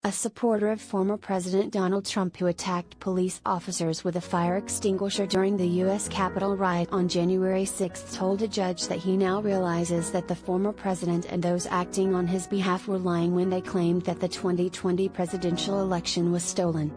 a supporter of former President Donald Trump who attacked police officers with a fire extinguisher during the U.S. Capitol riot on January 6, told a judge that he now realizes that the former president and those acting on his behalf were lying when they claimed that the 2020 presidential election was stolen.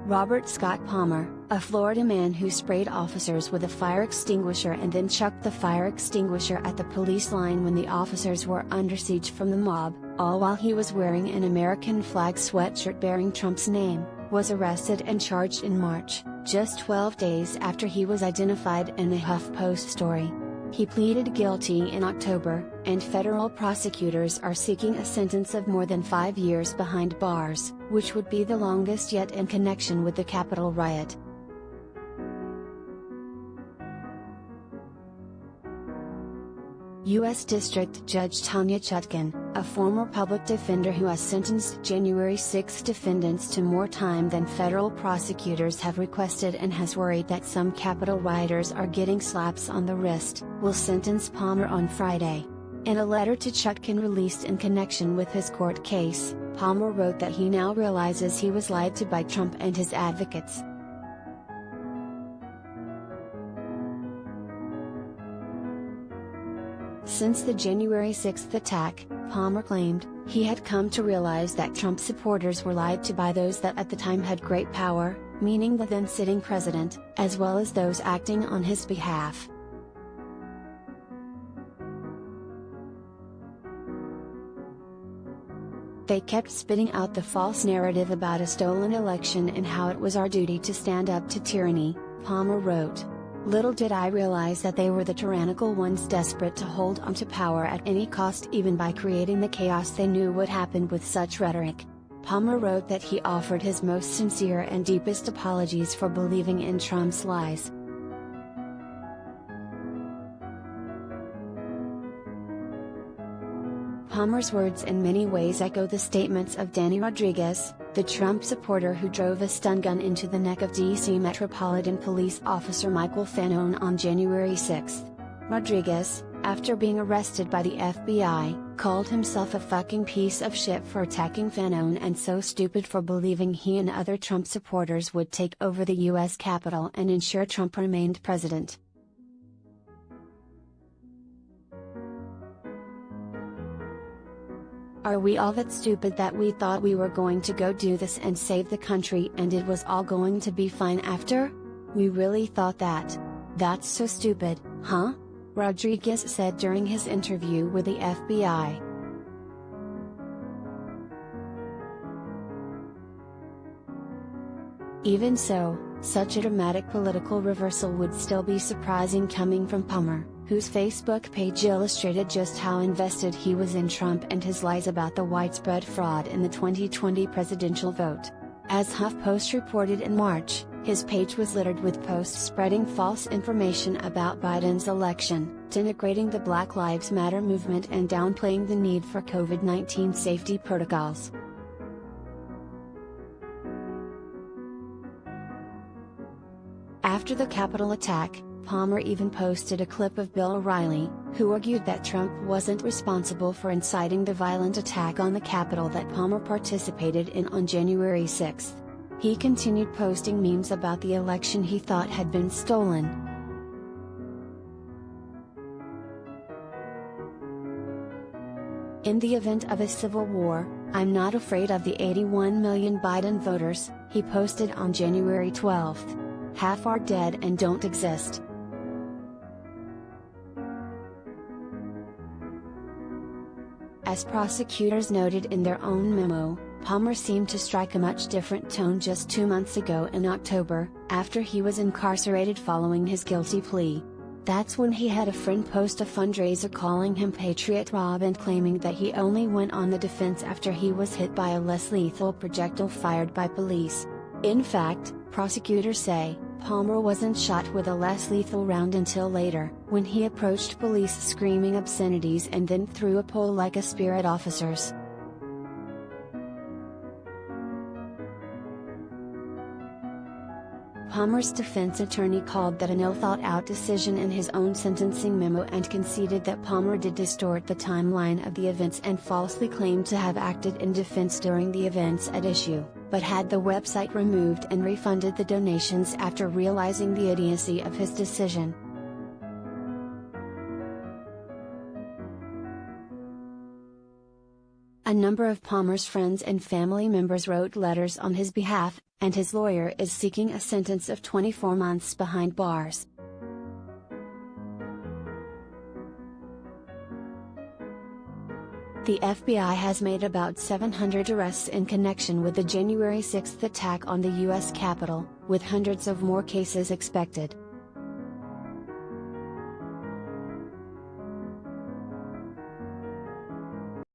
Robert Scott Palmer, a Florida man who sprayed officers with a fire extinguisher and then chucked the fire extinguisher at the police line when the officers were under siege from the mob, all while he was wearing an American flag sweatshirt bearing Trump's name, was arrested and charged in March, just 12 days after he was identified in a HuffPost story. He pleaded guilty in October, and federal prosecutors are seeking a sentence of more than 5 years behind bars, which would be the longest yet in connection with the Capitol riot. U.S. District Judge Tanya Chutkan, a former public defender who has sentenced January 6 defendants to more time than federal prosecutors have requested and has worried that some Capitol rioters are getting slaps on the wrist, will sentence Palmer on Friday. In a letter to Chutkan released in connection with his court case, Palmer wrote that he now realizes he was lied to by Trump and his advocates. Since the January 6 attack, Palmer claimed, he had come to realize that Trump supporters were lied to by those that at the time had great power, meaning the then sitting president, as well as those acting on his behalf. They kept spitting out the false narrative about a stolen election and how it was our duty to stand up to tyranny, Palmer wrote. Little did I realize that they were the tyrannical ones desperate to hold onto power at any cost, even by creating the chaos they knew would happen with such rhetoric. Palmer wrote that he offered his most sincere and deepest apologies for believing in Trump's lies. Palmer's words in many ways echo the statements of Danny Rodriguez, the Trump supporter who drove a stun gun into the neck of D.C. Metropolitan Police Officer Michael Fanone on January 6. Rodriguez, after being arrested by the FBI, called himself a fucking piece of shit for attacking Fanone and so stupid for believing he and other Trump supporters would take over the U.S. Capitol and ensure Trump remained president. Are we all that stupid that we thought we were going to go do this and save the country and it was all going to be fine after? We really thought that. That's so stupid, huh? Rodriguez said during his interview with the FBI. Even so, such a dramatic political reversal would still be surprising coming from Palmer, whose Facebook page illustrated just how invested he was in Trump and his lies about the widespread fraud in the 2020 presidential vote. As HuffPost reported in March, his page was littered with posts spreading false information about Biden's election, denigrating the Black Lives Matter movement and downplaying the need for COVID-19 safety protocols. After the Capitol attack, Palmer even posted a clip of Bill O'Reilly, who argued that Trump wasn't responsible for inciting the violent attack on the Capitol that Palmer participated in on January 6. He continued posting memes about the election he thought had been stolen. In the event of a civil war, I'm not afraid of the 81 million Biden voters, he posted on January 12. Half are dead and don't exist. As prosecutors noted in their own memo, Palmer seemed to strike a much different tone just 2 months ago in October, after he was incarcerated following his guilty plea. That's when he had a friend post a fundraiser calling him Patriot Rob and claiming that he only went on the defense after he was hit by a less lethal projectile fired by police. In fact, prosecutors say, Palmer wasn't shot with a less lethal round until later, when he approached police screaming obscenities and then threw a pole like a spear at officers. Palmer's defense attorney called that an ill-thought-out decision in his own sentencing memo and conceded that Palmer did distort the timeline of the events and falsely claimed to have acted in defense during the events at issue, but had the website removed and refunded the donations after realizing the idiocy of his decision. A number of Palmer's friends and family members wrote letters on his behalf, and his lawyer is seeking a sentence of 24 months behind bars. The FBI has made about 700 arrests in connection with the January 6 attack on the U.S. Capitol, with hundreds of more cases expected.